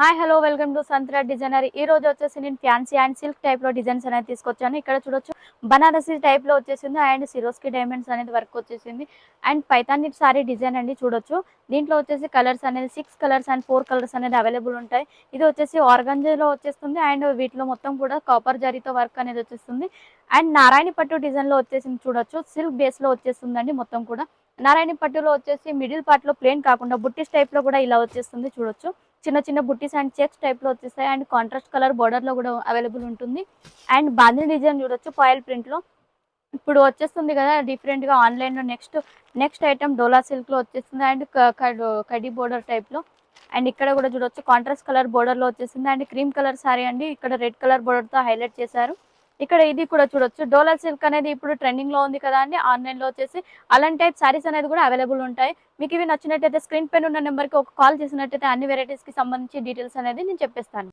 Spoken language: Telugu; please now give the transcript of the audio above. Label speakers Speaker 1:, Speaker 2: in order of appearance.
Speaker 1: Hi hello welcome to Santra designer. ఈ రోజు వచ్చేసి నేను ఫ్యాన్సీ అండ్ సిల్క్ టైప్ లో డిజైన్స్ అనేది తీసుకొచ్చాను. ఇక్కడ చూడొచ్చు బనారసి టైప్ లో వచ్చేసింది అండ్ సిరోస్కి డైమండ్స్ అనేది వర్క్ వచ్చేసింది అండ్ పైతాని సారీ డిజైన్ అండి. చూడొచ్చు దీంట్లో వచ్చేసి కలర్స్ అనేది 6 కలర్స్ అండ్ 4 కలర్స్ అనేది అవైలబుల్ ఉంటాయి. ఇది వచ్చేసి ఆర్గంజాలో వచ్చేస్తుంది అండ్ వీటిలో మొత్తం కూడా కాపర్ జరీతో వర్క్ అనేది వచ్చేస్తుంది అండ్ నారాయణ పట్టు డిజైన్ లో వచ్చేసింది. చూడొచ్చు సిల్క్ బేస్ లో వచ్చేస్తుందండి. మొత్తం కూడా నారాయణ పట్టులో వచ్చేసి మిడిల్ పార్ట్ లో ప్లేన్ కాకుండా బుట్టిస్ టైప్ లో కూడా ఇలా వచ్చేస్తుంది. చూడొచ్చు చిన్న చిన్న బుట్టీస్ అండ్ చెక్స్ టైప్ లో వచ్చేస్తాయి అండ్ కాంట్రాస్ట్ కలర్ బోర్డర్ లో కూడా అవైలబుల్ ఉంటుంది అండ్ బాంధీ డిజైన్ చూడొచ్చు ఫాయిల్ ప్రింట్ లో ఇప్పుడు వచ్చేస్తుంది కదా డిఫరెంట్ గా ఆన్లైన్ లో. నెక్స్ట్ ఐటమ్ డోలా సిల్క్ లో వచ్చేస్తుంది అండ్ కడి బోర్డర్ టైప్ లో అండ్ ఇక్కడ కూడా చూడొచ్చు కాంట్రాస్ట్ కలర్ బోర్డర్ లో వచ్చేసింది అండ్ క్రీమ్ కలర్ సారీ అండి. ఇక్కడ రెడ్ కలర్ బోర్డర్ తో హైలైట్ చేశారు. ఇక్కడ ఇది కూడా చూడొచ్చు డోలా సిల్క్ అనేది ఇప్పుడు ట్రెండింగ్ లో ఉంది కదా అండి. ఆన్లైన్ లో వచ్చేసి అలాంటి టైప్ సారీస్ అనేది కూడా అవైలబుల్ ఉంటాయి. మీకు ఇవి నచ్చినట్టయితే స్క్రీన్ పైన ఉన్న నెంబర్ కి ఒక కాల్ చేసినట్టయితే అన్ని వెరైటీస్ కి సంబంధించి డీటెయిల్స్ అనేది నేను చెప్పేస్తాను.